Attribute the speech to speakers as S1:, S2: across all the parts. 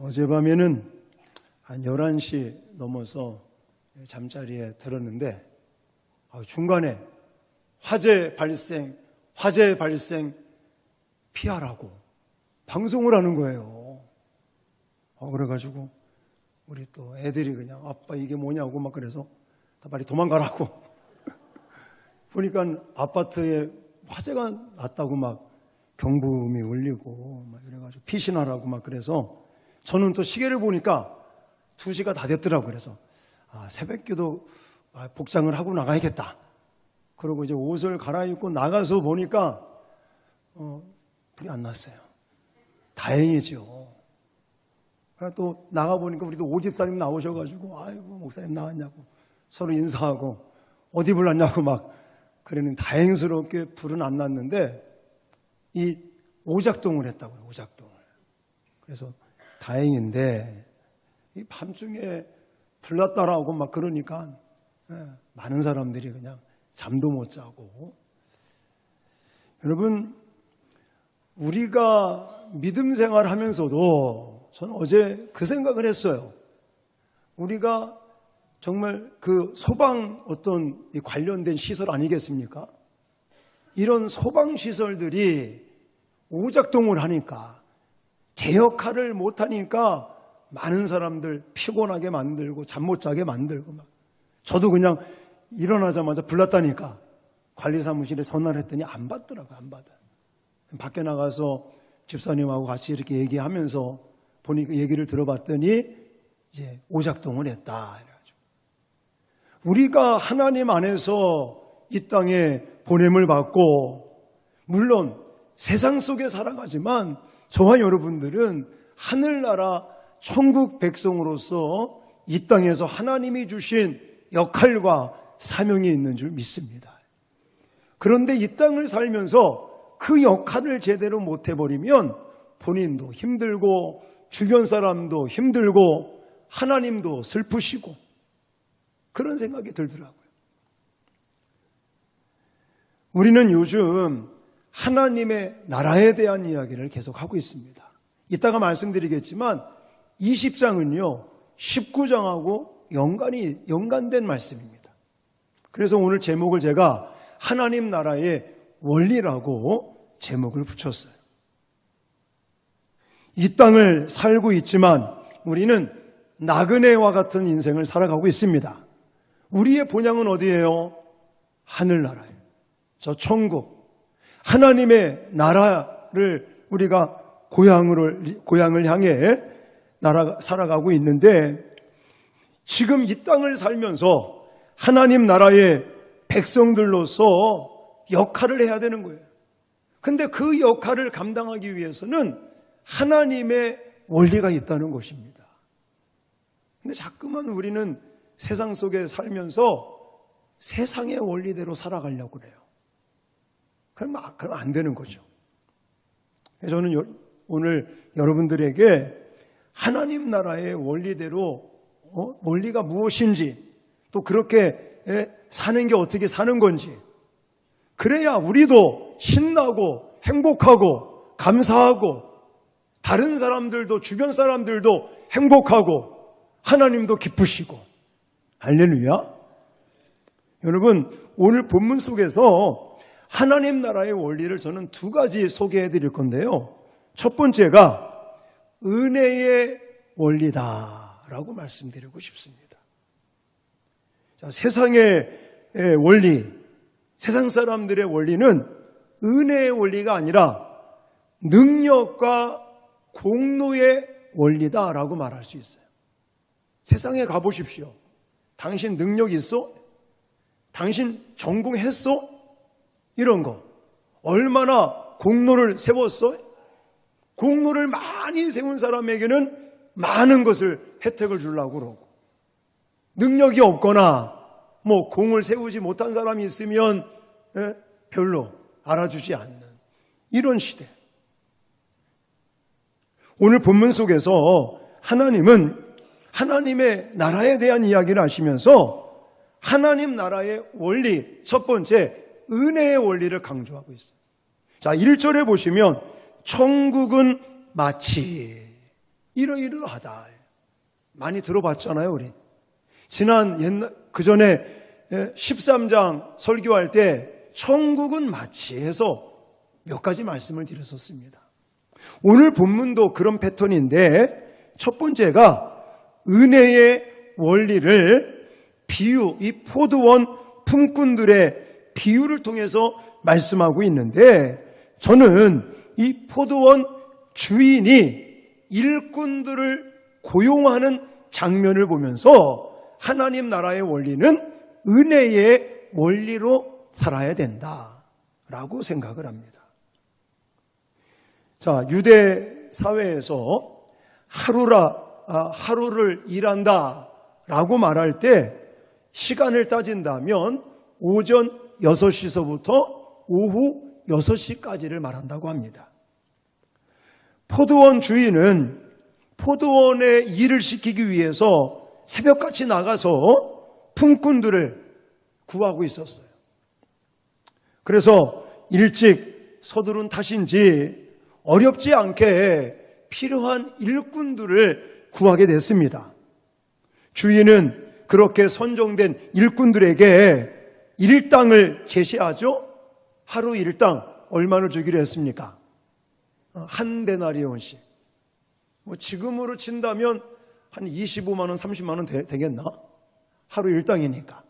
S1: 어젯밤에는 한 11시 넘어서 잠자리에 들었는데 중간에 화재 발생 피하라고 방송을 하는 거예요. 그래가지고 우리 또 애들이 그냥 아빠 이게 뭐냐고 막 그래서 다 빨리 도망가라고 보니까 아파트에 화재가 났다고 막 경보음이 울리고 막 이래가지고 피신하라고 막 그래서 저는 또 시계를 보니까 2시가 다 됐더라고요. 그래서 새벽기도 복장을 하고 나가야겠다. 그러고 이제 옷을 갈아입고 나가서 보니까 불이 안 났어요. 다행이죠. 그러나 또 나가보니까 우리도 오집사님 나오셔가지고 아이고 목사님 나왔냐고 서로 인사하고 어디 불났냐고 막 그러는 다행스럽게 불은 안 났는데 이 오작동을 했다고요. 오작동을. 그래서 다행인데 이 밤중에 불났다라고 막 그러니까 많은 사람들이 그냥 잠도 못 자고. 여러분, 우리가 믿음 생활하면서도 저는 어제 그 생각을 했어요. 우리가 정말 그 소방 어떤 관련된 시설 아니겠습니까? 이런 소방시설들이 오작동을 하니까 제 역할을 못하니까 많은 사람들 피곤하게 만들고 잠 못 자게 만들고 막. 저도 그냥 일어나자마자 불났다니까 관리사무실에 전화를 했더니 안 받더라고요. 안 받아. 밖에 나가서 집사님하고 같이 이렇게 얘기하면서 보니까 얘기를 들어봤더니 이제 오작동을 했다. 이래가지고. 우리가 하나님 안에서 이 땅에 보냄을 받고 물론 세상 속에 살아가지만 저와 여러분들은 하늘나라 천국 백성으로서 이 땅에서 하나님이 주신 역할과 사명이 있는 줄 믿습니다. 그런데 이 땅을 살면서 그 역할을 제대로 못해버리면 본인도 힘들고 주변 사람도 힘들고 하나님도 슬프시고 그런 생각이 들더라고요. 우리는 요즘 하나님의 나라에 대한 이야기를 계속하고 있습니다. 이따가 말씀드리겠지만 20장은요 19장하고 연관된 말씀입니다. 그래서 오늘 제목을 제가 하나님 나라의 원리라고 제목을 붙였어요. 이 땅을 살고 있지만 우리는 나그네와 같은 인생을 살아가고 있습니다. 우리의 본향은 어디예요? 하늘나라예요. 저 천국. 하나님의 나라를 우리가 고향을 향해 살아가고 있는데 지금 이 땅을 살면서 하나님 나라의 백성들로서 역할을 해야 되는 거예요. 근데 그 역할을 감당하기 위해서는 하나님의 원리가 있다는 것입니다. 근데 자꾸만 우리는 세상 속에 살면서 세상의 원리대로 살아가려고 그래요. 그럼 안 되는 거죠. 저는 오늘 여러분들에게 하나님 나라의 원리대로 원리가 무엇인지 또 그렇게 사는 게 어떻게 사는 건지 그래야 우리도 신나고 행복하고 감사하고 다른 사람들도 주변 사람들도 행복하고 하나님도 기쁘시고 할렐루야. 여러분 오늘 본문 속에서 하나님 나라의 원리를 저는 2가지 소개해 드릴 건데요. 첫 번째가 은혜의 원리다라고 말씀드리고 싶습니다. 자, 세상의 원리, 세상 사람들의 원리는 은혜의 원리가 아니라 능력과 공로의 원리다라고 말할 수 있어요. 세상에 가보십시오. 당신 능력 있어? 당신 전공했어? 이런 거. 얼마나 공로를 세웠어? 공로를 많이 세운 사람에게는 많은 것을 혜택을 주려고 그러고 능력이 없거나 공을 세우지 못한 사람이 있으면 별로 알아주지 않는 이런 시대. 오늘 본문 속에서 하나님은 하나님의 나라에 대한 이야기를 하시면서 하나님 나라의 원리, 첫 번째 은혜의 원리를 강조하고 있어요. 자, 1절에 보시면 천국은 마치 이러이러하다. 많이 들어봤잖아요, 우리. 그 전에 13장 설교할 때 천국은 마치 해서 몇 가지 말씀을 드렸었습니다. 오늘 본문도 그런 패턴인데 첫 번째가 은혜의 원리를 이 포도원 품꾼들의 비유를 통해서 말씀하고 있는데, 저는 이 포도원 주인이 일꾼들을 고용하는 장면을 보면서 하나님 나라의 원리는 은혜의 원리로 살아야 된다라고 생각을 합니다. 자, 유대 사회에서 하루를 일한다라고 말할 때 시간을 따진다면 오전 6시서부터 오후 6시까지를 말한다고 합니다. 포도원 주인은 포도원에 일을 시키기 위해서 새벽같이 나가서 품꾼들을 구하고 있었어요. 그래서 일찍 서두른 탓인지 어렵지 않게 필요한 일꾼들을 구하게 됐습니다. 주인은 그렇게 선정된 일꾼들에게 일당을 제시하죠. 하루 일당 얼마를 주기로 했습니까? 한 데나리온씩. 지금으로 친다면 한 25만 원, 30만 원 되겠나? 하루 일당이니까.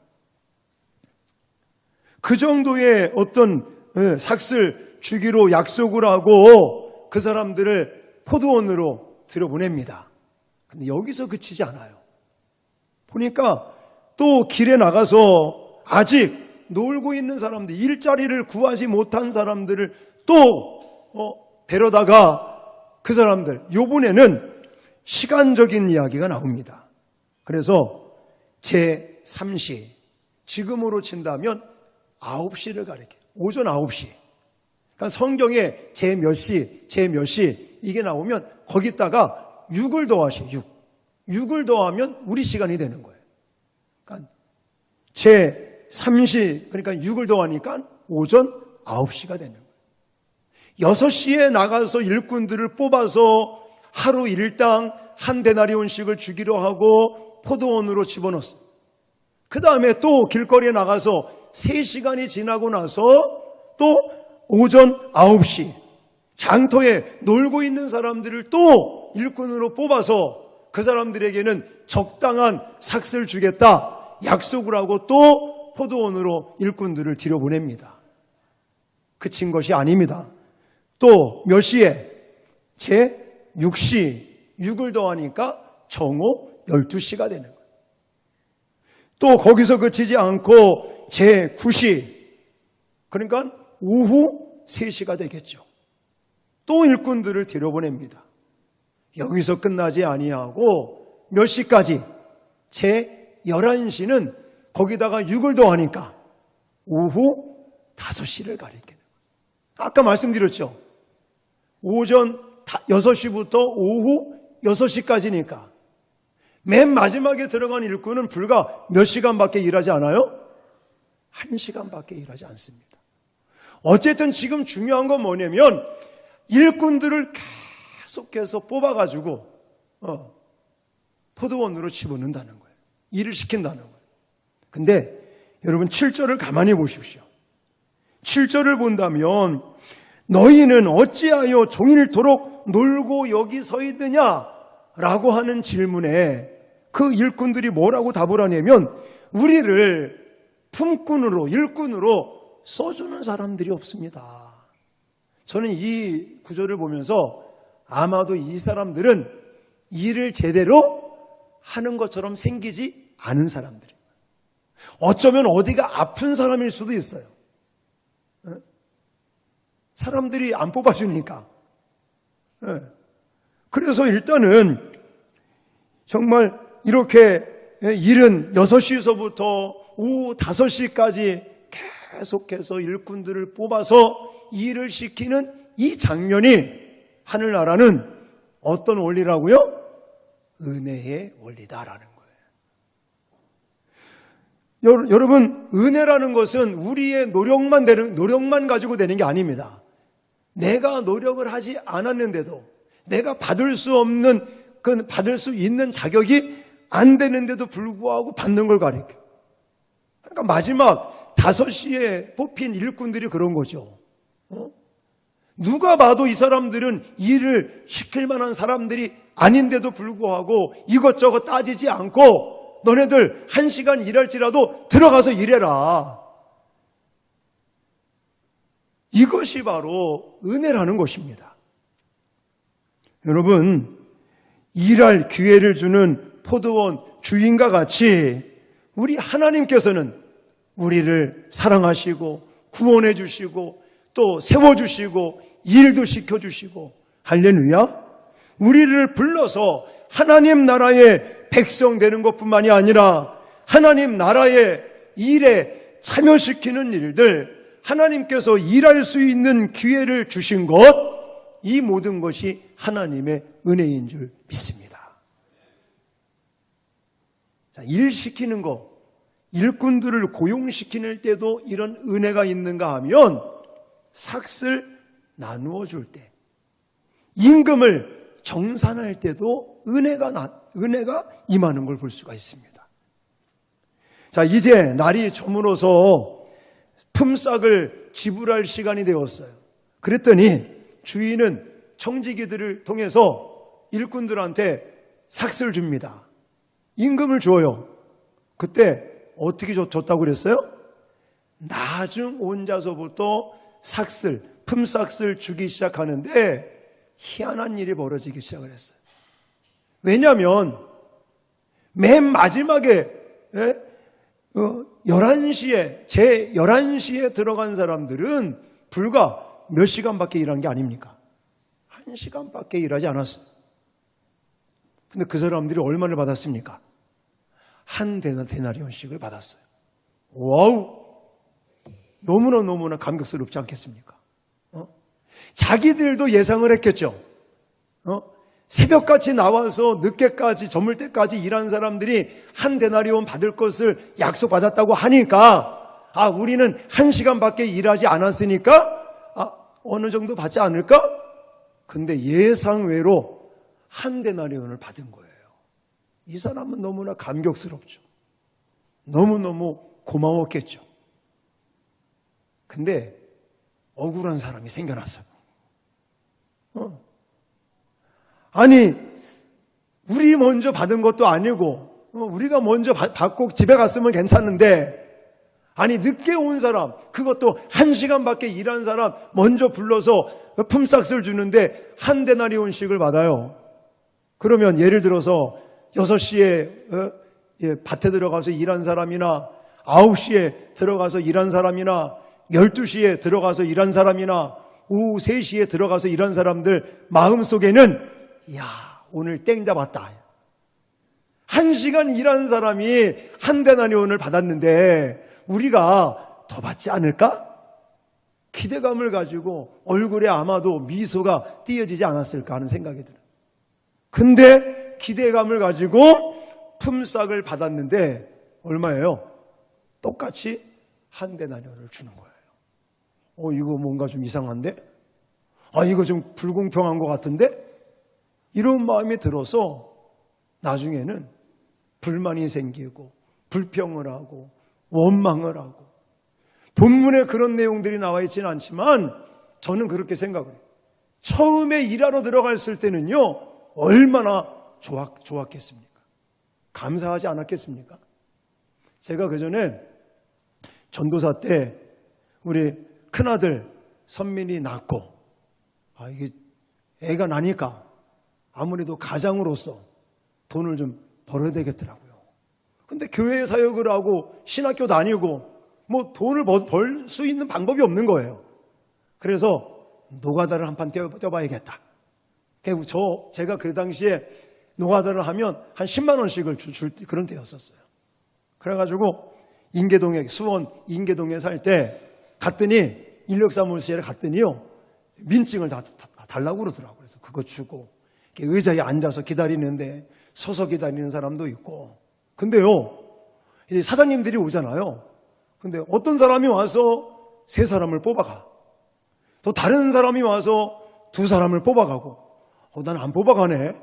S1: 그 정도의 어떤 삭슬 주기로 약속을 하고 그 사람들을 포도원으로 들여보냅니다. 근데 여기서 그치지 않아요. 보니까 또 길에 나가서 아직 놀고 있는 사람들, 일자리를 구하지 못한 사람들을 또 데려다가 그 사람들, 요번에는 시간적인 이야기가 나옵니다. 그래서 제3시, 지금으로 친다면 9시를 가리켜요. 오전 9시. 그러니까 성경에 제 몇 시 이게 나오면 거기다가 6을 더하셔. 6을 더하면 우리 시간이 되는 거예요. 그러니까 제3시, 그러니까 6을 더하니까 오전 9시가 되는 거예요. 6시에 나가서 일꾼들을 뽑아서 하루 일당 한 데나리온씩을 주기로 하고 포도원으로 집어넣었어요. 그 다음에 또 길거리에 나가서 3시간이 지나고 나서 또 오전 9시 장터에 놀고 있는 사람들을 또 일꾼으로 뽑아서 그 사람들에게는 적당한 삭슬 주겠다 약속을 하고 또 포도원으로 일꾼들을 들여보냅니다. 그친 것이 아닙니다. 또 몇 시에? 제6시, 6을 더하니까 정오 12시가 되는 거예요. 또 거기서 그치지 않고 제9시, 그러니까 오후 3시가 되겠죠. 또 일꾼들을 들여보냅니다. 여기서 끝나지 아니하고 몇 시까지? 제11시는 거기다가 6을 더하니까 오후 5시를 가리키는 거예요. 아까 말씀드렸죠. 오전 6시부터 오후 6시까지니까 맨 마지막에 들어간 일꾼은 불과 몇 시간밖에 일하지 않아요? 1시간밖에 일하지 않습니다. 어쨌든 지금 중요한 건 뭐냐면 일꾼들을 계속해서 뽑아가지고 포도원으로 집어넣는다는 거예요. 일을 시킨다는 거예요. 근데 여러분 7절을 가만히 보십시오. 7절을 본다면 너희는 어찌하여 종일토록 놀고 여기 서 있느냐? 라고 하는 질문에 그 일꾼들이 뭐라고 답을 하냐면 우리를 품꾼으로 일꾼으로 써주는 사람들이 없습니다. 저는 이 구절을 보면서 아마도 이 사람들은 일을 제대로 하는 것처럼 생기지 않은 사람들이에요. 어쩌면 어디가 아픈 사람일 수도 있어요. 사람들이 안 뽑아주니까. 그래서 일단은 정말 이렇게 일은 6시서부터 오후 5시까지 계속해서 일꾼들을 뽑아서 일을 시키는 이 장면이 하늘나라는 어떤 원리라고요? 은혜의 원리다라는 거예요. 여러분, 은혜라는 것은 우리의 노력만 가지고 되는 게 아닙니다. 내가 노력을 하지 않았는데도 내가 받을 수 없는 그 받을 수 있는 자격이 안 되는데도 불구하고 받는 걸 가리켜. 그러니까 마지막 5시에 뽑힌 일꾼들이 그런 거죠. 누가 봐도 이 사람들은 일을 시킬 만한 사람들이 아닌데도 불구하고 이것저것 따지지 않고 너네들 1시간 일할지라도 들어가서 일해라. 이것이 바로 은혜라는 것입니다. 여러분, 일할 기회를 주는 포도원 주인과 같이 우리 하나님께서는 우리를 사랑하시고 구원해 주시고 또 세워주시고 일도 시켜주시고, 할렐루야, 우리를 불러서 하나님 나라의 백성 되는 것뿐만이 아니라 하나님 나라의 일에 참여시키는 일들, 하나님께서 일할 수 있는 기회를 주신 것, 이 모든 것이 하나님의 은혜인 줄 믿습니다. 자, 일 시키는 것, 일꾼들을 고용시키는 때도 이런 은혜가 있는가 하면 삭슬 나누어 줄 때, 임금을 정산할 때도 은혜가 임하는 걸 볼 수가 있습니다. 자, 이제 날이 저물어서 품삯을 지불할 시간이 되었어요. 그랬더니 주인은 청지기들을 통해서 일꾼들한테 삭슬 줍니다. 임금을 줘요. 그때 어떻게 줬다고 그랬어요? 나중 온 자서부터 품삯을 주기 시작하는데 희한한 일이 벌어지기 시작을 했어요. 왜냐하면 맨 마지막에 11시에 제 11시에 들어간 사람들은 불과 몇 시간밖에 일한 게 아닙니까? 1시간밖에 일하지 않았어요. 근데 그 사람들이 얼마를 받았습니까? 한 데나리온씩을 받았어요. 와우! 너무나 감격스럽지 않겠습니까? 자기들도 예상을 했겠죠. 새벽같이 나와서 늦게까지 저물 때까지 일한 사람들이 한 데나리온 받을 것을 약속받았다고 하니까 우리는 1시간밖에 일하지 않았으니까 어느 정도 받지 않을까? 근데 예상외로 한 데나리온을 받은 거예요. 이 사람은 너무나 감격스럽죠. 너무너무 고마웠겠죠. 근데 억울한 사람이 생겨났어요. 아니, 우리 먼저 받은 것도 아니고 우리가 먼저 받고 집에 갔으면 괜찮은데, 아니 늦게 온 사람, 그것도 1시간밖에 일한 사람 먼저 불러서 품삯을 주는데 한 데나리온씩을 받아요. 그러면 예를 들어서 6시에 밭에 들어가서 일한 사람이나 9시에 들어가서 일한 사람이나 12시에 들어가서 일한 사람이나 오후 3시에 들어가서 일한 사람들 마음속에는 오늘 땡 잡았다. 1시간 일한 사람이 한 데나리온을 받았는데 우리가 더 받지 않을까? 기대감을 가지고 얼굴에 아마도 미소가 띄어지지 않았을까 하는 생각이 들어요. 근데 기대감을 가지고 품삯을 받았는데 얼마예요? 똑같이 한 데나리온을 주는 거예요. 이거 뭔가 좀 이상한데? 이거 좀 불공평한 것 같은데? 이런 마음이 들어서 나중에는 불만이 생기고 불평을 하고 원망을 하고, 본문에 그런 내용들이 나와 있지는 않지만 저는 그렇게 생각을 해요. 처음에 일하러 들어갔을 때는요, 얼마나 좋았겠습니까? 감사하지 않았겠습니까? 제가 그전에 전도사 때 우리 큰아들 선민이 낳고 이게 애가 나니까 아무래도 가장으로서 돈을 좀 벌어야 되겠더라고요. 근데 교회 사역을 하고 신학교 다니고 뭐 돈을 벌 수 있는 방법이 없는 거예요. 그래서 노가다를 한 판 떼어봐야겠다. 제가 그 당시에 노가다를 하면 한 10만 원씩을 줄 그런 때였었어요. 그래가지고 수원 인계동에 살 때 갔더니 인력사무실에 갔더니요, 민증을 다 달라고 그러더라고요. 그래서 그거 주고 의자에 앉아서 기다리는데 서서 기다리는 사람도 있고. 근데요, 이제 사장님들이 오잖아요. 근데 어떤 사람이 와서 3사람을 뽑아가. 또 다른 사람이 와서 2사람을 뽑아가고. 나는 안 뽑아가네.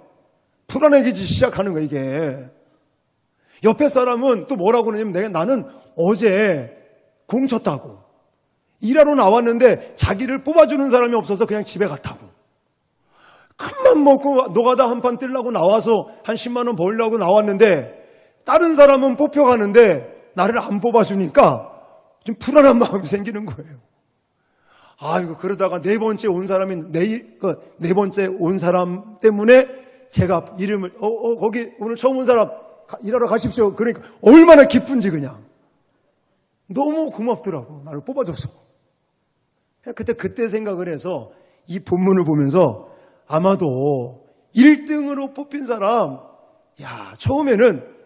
S1: 불안해지기 시작하는 거예요, 이게. 옆에 사람은 또 뭐라고 그러냐면 나는 어제 공 쳤다고. 일하러 나왔는데 자기를 뽑아주는 사람이 없어서 그냥 집에 갔다고. 큰맘 먹고 노가다 한 판 뜨려고 나와서 한 10만 원 벌려고 나왔는데 다른 사람은 뽑혀가는데 나를 안 뽑아주니까 좀 불안한 마음이 생기는 거예요. 아이고, 그러다가 네 번째 온 사람 때문에 제가 이름을, 거기 오늘 처음 온 사람 일하러 가십시오. 그러니까 얼마나 기쁜지 그냥. 너무 고맙더라고. 나를 뽑아줘서. 그때 생각을 해서 이 본문을 보면서 아마도 1등으로 뽑힌 사람, 처음에는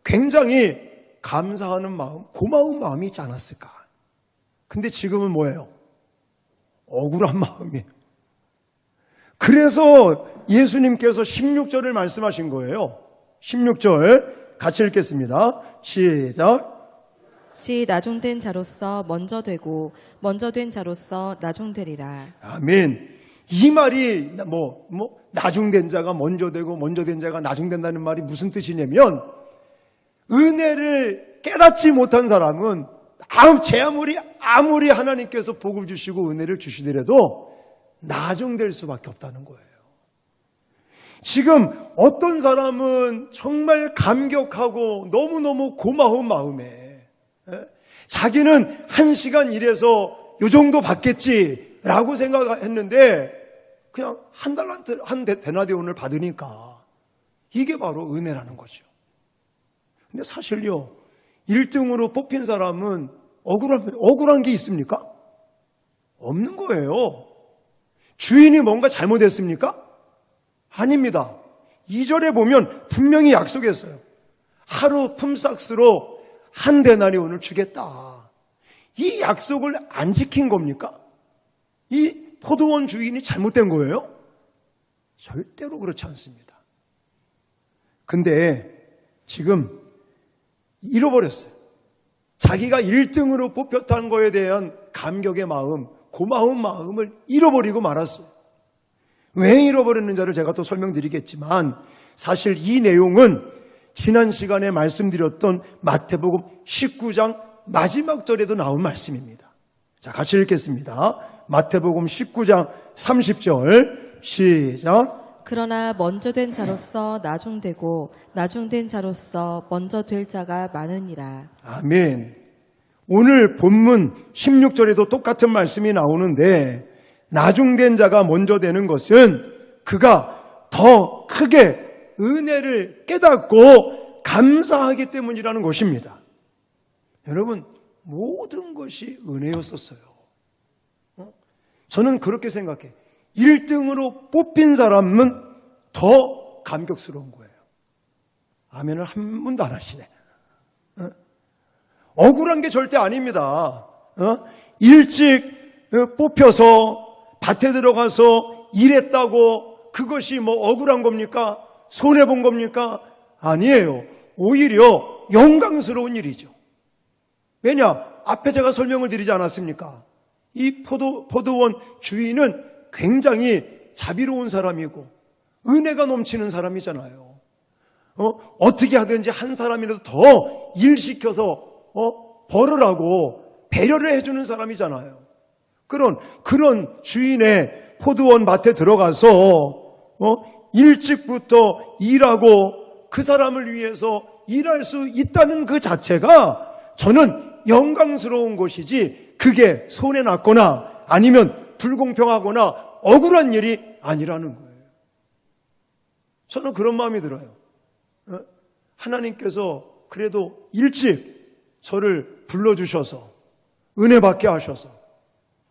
S1: 굉장히 감사하는 마음, 고마운 마음이 있지 않았을까. 근데 지금은 뭐예요? 억울한 마음이에요. 그래서 예수님께서 16절을 말씀하신 거예요. 16절 같이 읽겠습니다. 시작.
S2: 지 나중된 자로서 먼저 되고 먼저 된 자로서 나중되리라.
S1: 아멘. 이 말이 나중된 자가 먼저 되고 먼저 된 자가 나중된다는 말이 무슨 뜻이냐면, 은혜를 깨닫지 못한 사람은 아무리 하나님께서 복을 주시고 은혜를 주시더라도 나중될 수밖에 없다는 거예요. 지금 어떤 사람은 정말 감격하고 너무너무 고마운 마음에 자기는 1시간 일해서 요 정도 받겠지라고 생각했는데 그냥 한 달란트, 한 데나리온을 받으니까 이게 바로 은혜라는 거죠. 근데 사실요, 1등으로 뽑힌 사람은 억울한 게 있습니까? 없는 거예요. 주인이 뭔가 잘못했습니까? 아닙니다. 2절에 보면 분명히 약속했어요. 하루 품삯으로 한 데나리온을 주겠다. 이 약속을 안 지킨 겁니까? 이 포도원 주인이 잘못된 거예요? 절대로 그렇지 않습니다. 근데 지금 잃어버렸어요. 자기가 1등으로 뽑혔다는 거에 대한 감격의 마음, 고마운 마음을 잃어버리고 말았어요. 왜 잃어버렸는지를 제가 또 설명드리겠지만, 사실 이 내용은 지난 시간에 말씀드렸던 마태복음 19장 마지막 절에도 나온 말씀입니다. 자, 같이 읽겠습니다. 마태복음 19장 30절 시작.
S2: 그러나 먼저 된 자로서 나중되고 나중된 자로서 먼저 될 자가 많으니라.
S1: 아멘. 오늘 본문 16절에도 똑같은 말씀이 나오는데, 나중된 자가 먼저 되는 것은 그가 더 크게 은혜를 깨닫고 감사하기 때문이라는 것입니다. 여러분, 모든 것이 은혜였었어요. 저는 그렇게 생각해요. 1등으로 뽑힌 사람은 더 감격스러운 거예요. 아멘을 한 분도 안 하시네. 억울한 게 절대 아닙니다. 일찍 뽑혀서 밭에 들어가서 일했다고 그것이 억울한 겁니까? 손해본 겁니까? 아니에요. 오히려 영광스러운 일이죠. 왜냐? 앞에 제가 설명을 드리지 않았습니까? 이 포도원 주인은 굉장히 자비로운 사람이고 은혜가 넘치는 사람이잖아요. 어떻게 하든지 한 사람이라도 더 일시켜서 벌을 하고 배려를 해주는 사람이잖아요. 그런 주인의 포도원 밭에 들어가서 일찍부터 일하고 그 사람을 위해서 일할 수 있다는 그 자체가 저는 영광스러운 것이지, 그게 손해났거나 아니면 불공평하거나 억울한 일이 아니라는 거예요. 저는 그런 마음이 들어요. 하나님께서 그래도 일찍 저를 불러주셔서 은혜 받게 하셔서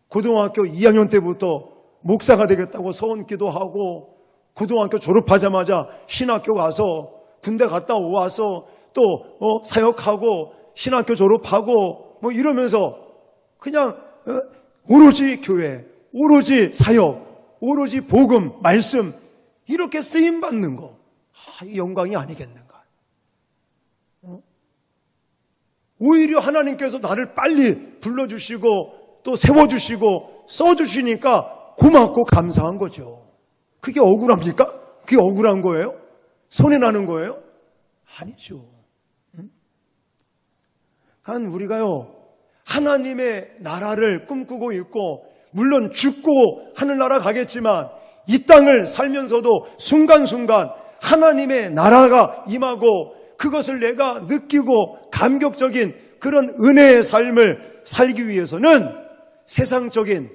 S1: 고등학교 2학년 때부터 목사가 되겠다고 서원기도 하고, 고등학교 졸업하자마자 신학교 가서 군대 갔다 와서 또 사역하고 신학교 졸업하고 이러면서 그냥 오로지 교회, 오로지 사역, 오로지 복음, 말씀 이렇게 쓰임받는 거, 이 영광이 아니겠는가. 오히려 하나님께서 나를 빨리 불러주시고 또 세워주시고 써주시니까 고맙고 감사한 거죠. 그게 억울합니까? 그게 억울한 거예요? 손해나는 거예요? 아니죠. 우리가요, 하나님의 나라를 꿈꾸고 있고, 물론 죽고 하늘나라 가겠지만, 이 땅을 살면서도 순간순간 하나님의 나라가 임하고, 그것을 내가 느끼고 감격적인 그런 은혜의 삶을 살기 위해서는 세상적인,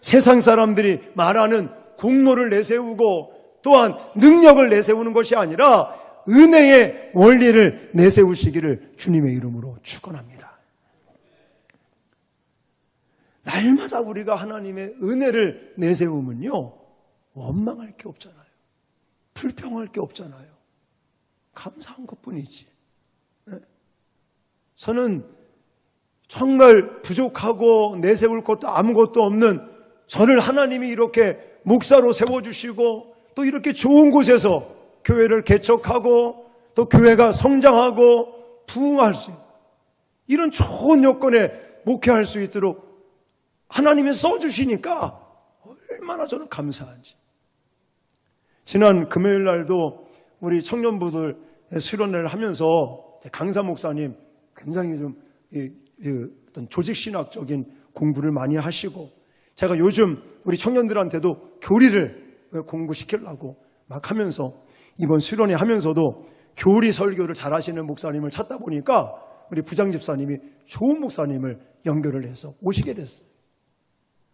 S1: 세상 사람들이 말하는 공로를 내세우고 또한 능력을 내세우는 것이 아니라 은혜의 원리를 내세우시기를 주님의 이름으로 축원합니다. 날마다 우리가 하나님의 은혜를 내세우면요, 원망할 게 없잖아요. 불평할 게 없잖아요. 감사한 것뿐이지. 저는 정말 부족하고 내세울 것도 아무것도 없는 저를 하나님이 이렇게 목사로 세워주시고 또 이렇게 좋은 곳에서 교회를 개척하고 또 교회가 성장하고 부흥할 수 있는 이런 좋은 여건에 목회할 수 있도록 하나님이 써주시니까 얼마나 저는 감사한지. 지난 금요일 날도 우리 청년부들 수련회를 하면서 강사 목사님 굉장히 좀 어떤 조직신학적인 공부를 많이 하시고, 제가 요즘 우리 청년들한테도 교리를 공부시키려고 막 하면서 이번 수련회 하면서도 교리 설교를 잘 하시는 목사님을 찾다 보니까 우리 부장집사님이 좋은 목사님을 연결을 해서 오시게 됐어요.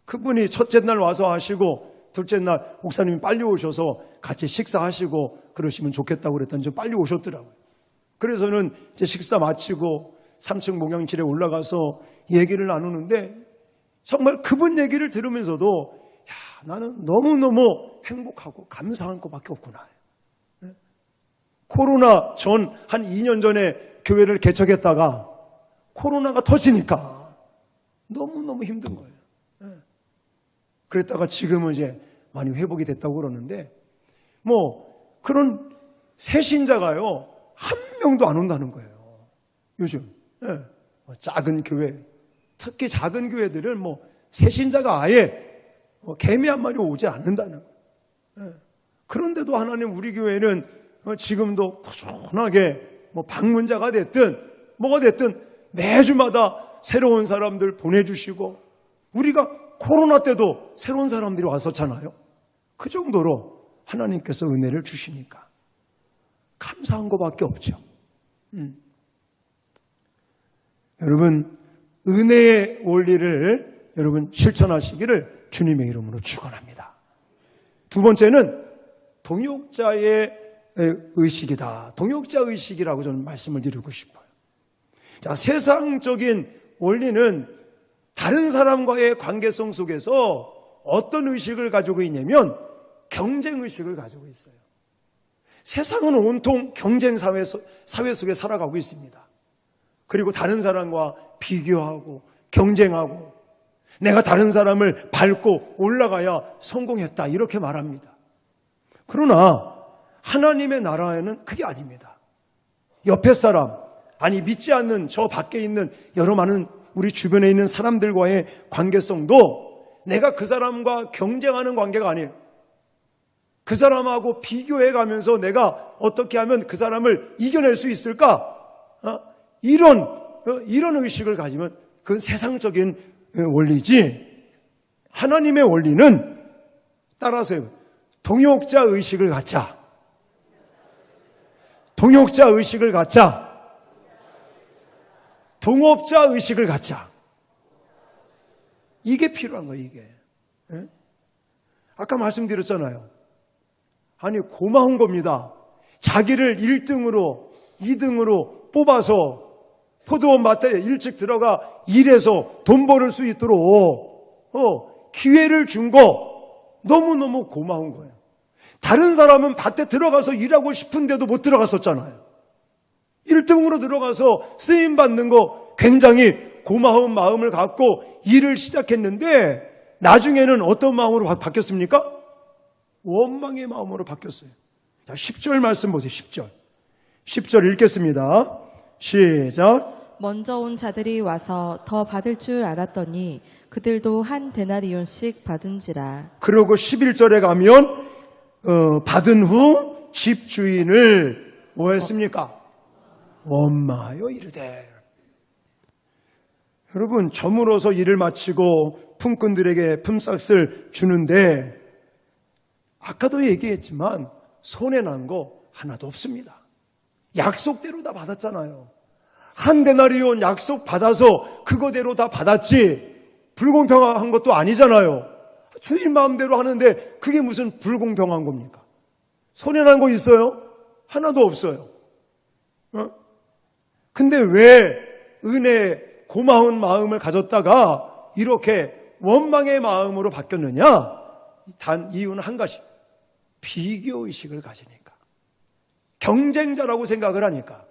S1: 그분이 첫째 날 와서 하시고 둘째 날 목사님이 빨리 오셔서 같이 식사하시고 그러시면 좋겠다고 그랬더니 좀 빨리 오셨더라고요. 그래서는 이제 식사 마치고 3층 목양실에 올라가서 얘기를 나누는데 정말 그분 얘기를 들으면서도 나는 너무너무 행복하고 감사한 것밖에 없구나. 코로나 전 한 2년 전에 교회를 개척했다가 코로나가 터지니까 너무너무 힘든 거예요. 그랬다가 지금은 이제 많이 회복이 됐다고 그러는데 그런 새신자가요 한 명도 안 온다는 거예요. 요즘 작은 교회, 특히 작은 교회들은 새신자가 아예 개미 한 마리 오지 않는다는 거예요. 그런데도 하나님 우리 교회는 지금도 꾸준하게 방문자가 됐든 뭐가 됐든 매주마다 새로운 사람들 보내주시고, 우리가 코로나 때도 새로운 사람들이 왔었잖아요. 그 정도로 하나님께서 은혜를 주시니까 감사한 것밖에 없죠. 여러분, 은혜의 원리를 여러분 실천하시기를 주님의 이름으로 축원합니다. 두 번째는 동역자의 의식이다. 동역자 의식이라고 저는 말씀을 드리고 싶어요. 자, 세상적인 원리는 다른 사람과의 관계성 속에서 어떤 의식을 가지고 있냐면 경쟁 의식을 가지고 있어요. 세상은 온통 경쟁 사회 속에 살아가고 있습니다. 그리고 다른 사람과 비교하고 경쟁하고 내가 다른 사람을 밟고 올라가야 성공했다 이렇게 말합니다. 그러나 하나님의 나라에는 그게 아닙니다. 옆에 사람, 아니 믿지 않는 저 밖에 있는 여러 많은 우리 주변에 있는 사람들과의 관계성도 내가 그 사람과 경쟁하는 관계가 아니에요. 그 사람하고 비교해가면서 내가 어떻게 하면 그 사람을 이겨낼 수 있을까? 이런 의식을 가지면 그건 세상적인 원리지, 하나님의 원리는 따라서요, 동역자 의식을 갖자. 동역자 의식을 갖자. 동업자 의식을 갖자. 이게 필요한 거예요, 이게. 아까 말씀드렸잖아요. 아니, 고마운 겁니다. 자기를 1등으로, 2등으로 뽑아서 포도원 밭에 일찍 들어가 일해서 돈 벌을 수 있도록 기회를 준 거 너무너무 고마운 거예요. 다른 사람은 밭에 들어가서 일하고 싶은데도 못 들어갔었잖아요. 1등으로 들어가서 쓰임받는 거 굉장히 고마운 마음을 갖고 일을 시작했는데 나중에는 어떤 마음으로 바뀌었습니까? 원망의 마음으로 바뀌었어요. 자, 10절 말씀 보세요. 10절 읽겠습니다. 시작.
S2: 먼저 온 자들이 와서 더 받을 줄 알았더니 그들도 한 데나리온씩 받은지라.
S1: 그러고 11절에 가면 받은 후 집주인을 뭐 했습니까? 원망하여 이르되. 여러분, 저물어서 일을 마치고 품꾼들에게 품삯을 주는데 아까도 얘기했지만 손해난 거 하나도 없습니다. 약속대로 다 받았잖아요. 한 데나리온 약속 받아서 그거대로 다 받았지 불공평한 것도 아니잖아요. 주인 마음대로 하는데 그게 무슨 불공평한 겁니까? 손해난 거 있어요? 하나도 없어요. 근데 왜 은혜 고마운 마음을 가졌다가 이렇게 원망의 마음으로 바뀌었느냐? 단 이유는 한 가지. 비교의식을 가지니까. 경쟁자라고 생각을 하니까.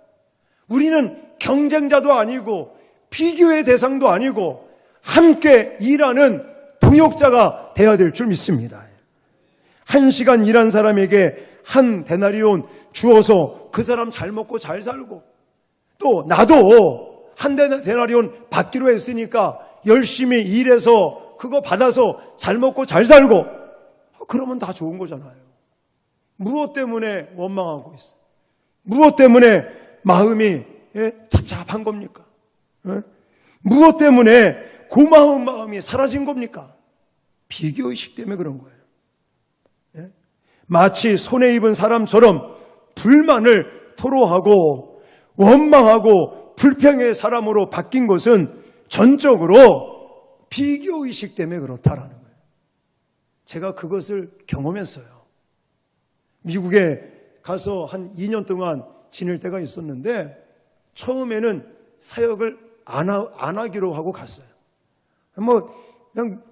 S1: 우리는 경쟁자도 아니고 비교의 대상도 아니고 함께 일하는 동역자가 되어야 될 줄 믿습니다. 1시간 일한 사람에게 한 데나리온 주어서 그 사람 잘 먹고 잘 살고 또 나도 한 데나리온 받기로 했으니까 열심히 일해서 그거 받아서 잘 먹고 잘 살고 그러면 다 좋은 거잖아요. 무엇 때문에 원망하고 있어요? 무엇 때문에 마음이 잡잡한 겁니까? 무엇 때문에 고마운 마음이 사라진 겁니까? 비교의식 때문에 그런 거예요. 마치 손해 입은 사람처럼 불만을 토로하고 원망하고 불평의 사람으로 바뀐 것은 전적으로 비교의식 때문에 그렇다라는 거예요. 제가 그것을 경험했어요. 미국에 가서 한 2년 동안 지낼 때가 있었는데 처음에는 사역을 안 하기로 하고 갔어요. 그냥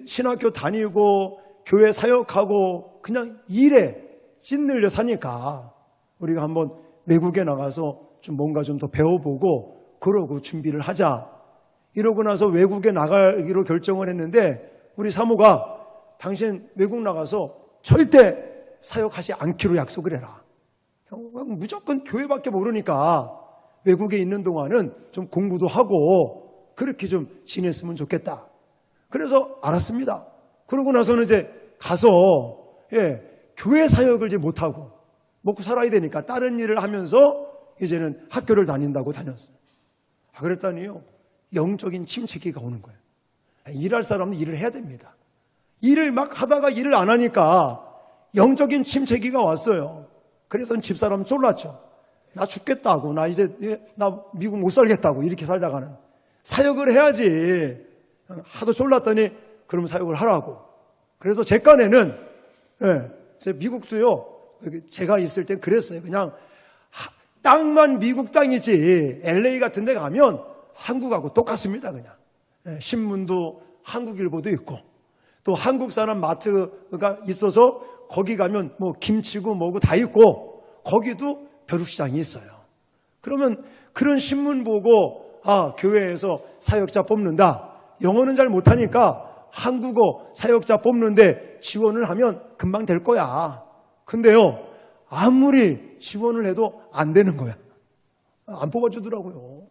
S1: 신학교 다니고 교회 사역하고 그냥 일에 찐들려 사니까 우리가 한번 외국에 나가서 좀 뭔가 좀 더 배워보고 그러고 준비를 하자. 이러고 나서 외국에 나가기로 결정을 했는데 우리 사모가 당신 외국 나가서 절대 사역하지 않기로 약속을 해라. 무조건 교회밖에 모르니까 외국에 있는 동안은 좀 공부도 하고 그렇게 좀 지냈으면 좋겠다. 그래서 알았습니다. 그러고 나서는 이제 가서 교회 사역을 이제 못하고 먹고 살아야 되니까 다른 일을 하면서 이제는 학교를 다닌다고 다녔어요. 그랬더니요 영적인 침체기가 오는 거예요. 일할 사람은 일을 해야 됩니다. 일을 막 하다가 일을 안 하니까 영적인 침체기가 왔어요. 그래서 집사람 쫄랐죠. 나 죽겠다고, 나 미국 못 살겠다고 이렇게 살다가는 사역을 해야지. 하도 쫄랐더니 그럼 사역을 하라고. 그래서 제 깐에는 미국도요. 제가 있을 땐 그랬어요. 그냥 땅만 미국 땅이지 LA 같은 데 가면 한국하고 똑같습니다. 그냥 신문도 한국일보도 있고 또 한국 사람 마트가 있어서 거기 가면 뭐 김치고 뭐고 다 있고 거기도 벼룩시장이 있어요. 그러면 그런 신문 보고 교회에서 사역자 뽑는다. 영어는 잘 못하니까 한국어 사역자 뽑는데 지원을 하면 금방 될 거야. 근데요 아무리 지원을 해도 안 되는 거야. 안 뽑아주더라고요.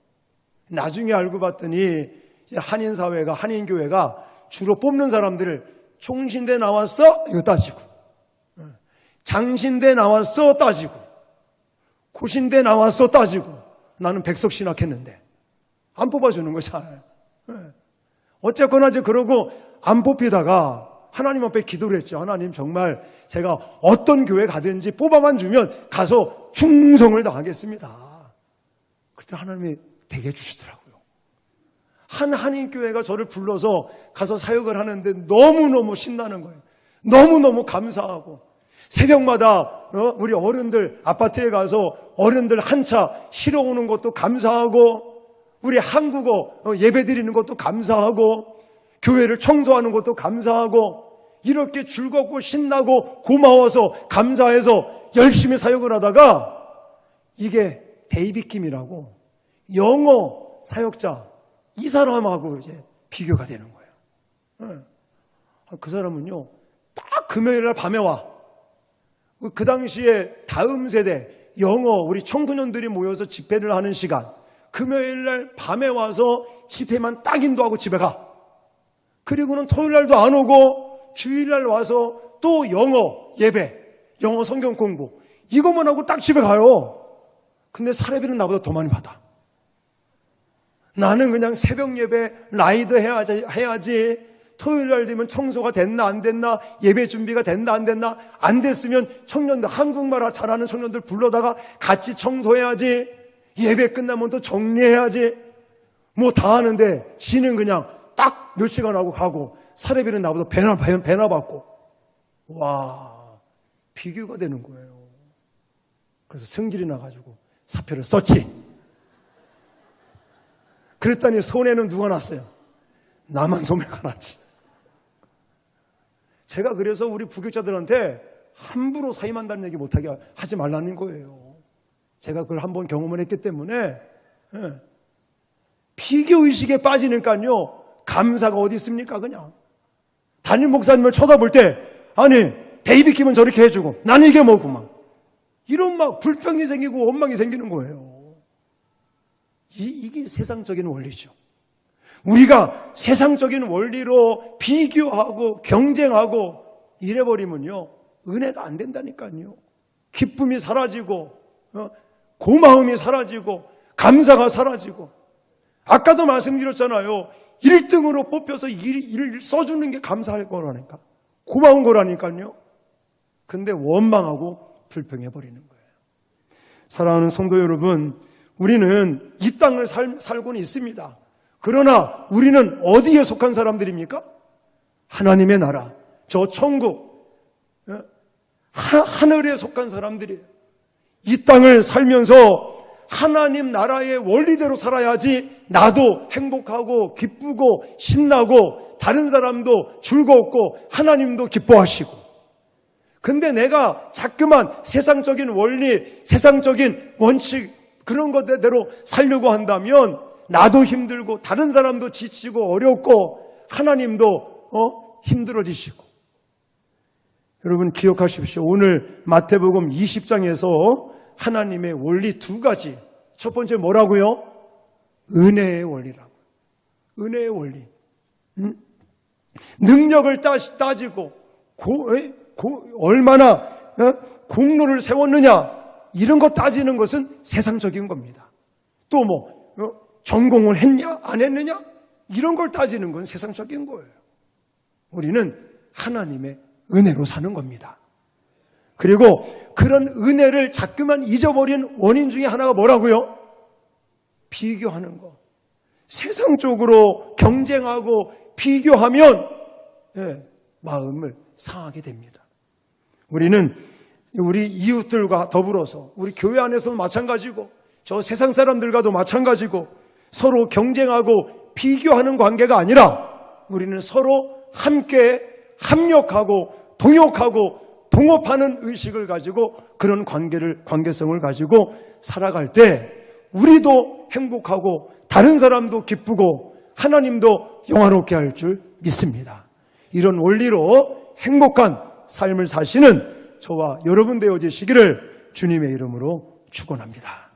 S1: 나중에 알고 봤더니 한인사회가 한인교회가 주로 뽑는 사람들을 총신대 나왔어? 이거 따지고 장신대 나왔어? 따지고 고신대 나왔어? 따지고 나는 백석신학했는데 안 뽑아주는 거 잘. 어쨌거나 이제 그러고 안 뽑히다가 하나님 앞에 기도를 했죠. 하나님 정말 제가 어떤 교회 가든지 뽑아만 주면 가서 충성을 다하겠습니다. 그때 하나님이 되게 주시더라고요. 한인교회가 저를 불러서 가서 사역을 하는데 너무너무 신나는 거예요. 너무너무 감사하고 새벽마다 우리 어른들 아파트에 가서 어른들 한차 실어오는 것도 감사하고 우리 한국어 예배 드리는 것도 감사하고 교회를 청소하는 것도 감사하고 이렇게 즐겁고 신나고 고마워서 감사해서 열심히 사역을 하다가 이게 데이빗 김이라고 영어 사역자 이 사람하고 이제 비교가 되는 거예요. 그 사람은요 딱 금요일날 밤에 와. 그 당시에 다음 세대 영어 우리 청소년들이 모여서 집회를 하는 시간 금요일날 밤에 와서 집회만 딱 인도하고 집에 가. 그리고는 토요일날도 안 오고 주일날 와서 또 영어 예배, 영어 성경 공부 이것만 하고 딱 집에 가요. 근데 사례비는 나보다 더 많이 받아. 나는 그냥 새벽 예배 라이드 해야지. 토요일 날 되면 청소가 됐나 안 됐나, 예배 준비가 됐나 안 됐나, 안 됐으면 청년들, 한국말 잘하는 청년들 불러다가 같이 청소해야지. 예배 끝나면 또 정리해야지. 뭐 다 하는데 지는 그냥 딱 몇 시간 하고 가고 사례비는 나보다 배나 받고. 와, 비교가 되는 거예요. 그래서 성질이 나가지고 사표를 썼지. 그랬더니 손해는 누가 났어요? 나만 손해가 났지. 제가 그래서 우리 부교자들한테 함부로 사임한다는 얘기 못하게 하지 말라는 거예요. 제가 그걸 한번 경험을 했기 때문에. 비교의식에 빠지니까요, 감사가 어디 있습니까? 그냥 담임 목사님을 쳐다볼 때, 아니 데이비 킴은 저렇게 해주고 나는 이게 뭐고 막 이런 막 불평이 생기고 원망이 생기는 거예요. 이게 세상적인 원리죠. 우리가 세상적인 원리로 비교하고 경쟁하고 이래버리면요, 은혜가 안 된다니까요. 기쁨이 사라지고, 고마움이 사라지고, 감사가 사라지고. 아까도 말씀드렸잖아요. 1등으로 뽑혀서 일을 써주는 게 감사할 거라니까. 고마운 거라니까요. 근데 원망하고 불평해버리는 거예요. 사랑하는 성도 여러분, 우리는 이 땅을 살고는 있습니다. 그러나 우리는 어디에 속한 사람들입니까? 하나님의 나라, 저 천국, 하늘에 속한 사람들이에요. 이 땅을 살면서 하나님 나라의 원리대로 살아야지 나도 행복하고 기쁘고 신나고 다른 사람도 즐겁고 하나님도 기뻐하시고. 근데 내가 자꾸만 세상적인 원리, 세상적인 원칙 그런 것대로 살려고 한다면 나도 힘들고 다른 사람도 지치고 어렵고 하나님도 힘들어지시고. 여러분 기억하십시오. 오늘 마태복음 20장에서 하나님의 원리 두 가지. 첫 번째 뭐라고요? 은혜의 원리라고. 은혜의 원리. 능력을 따지고 얼마나 공로를 세웠느냐 이런 거 따지는 것은 세상적인 겁니다. 또 뭐 전공을 했냐 안 했느냐 이런 걸 따지는 건 세상적인 거예요. 우리는 하나님의 은혜로 사는 겁니다. 그리고 그런 은혜를 자꾸만 잊어버린 원인 중에 하나가 뭐라고요? 비교하는 거. 세상적으로 경쟁하고 비교하면 마음을 상하게 됩니다. 우리는 우리 이웃들과 더불어서 우리 교회 안에서도 마찬가지고 저 세상 사람들과도 마찬가지고 서로 경쟁하고 비교하는 관계가 아니라 우리는 서로 함께 합력하고 동역하고 동업하는 의식을 가지고 그런 관계성을 가지고 살아갈 때 우리도 행복하고 다른 사람도 기쁘고 하나님도 영화롭게 할 줄 믿습니다. 이런 원리로 행복한 삶을 사시는 저와 여러분 되어지시기를 주님의 이름으로 축원합니다.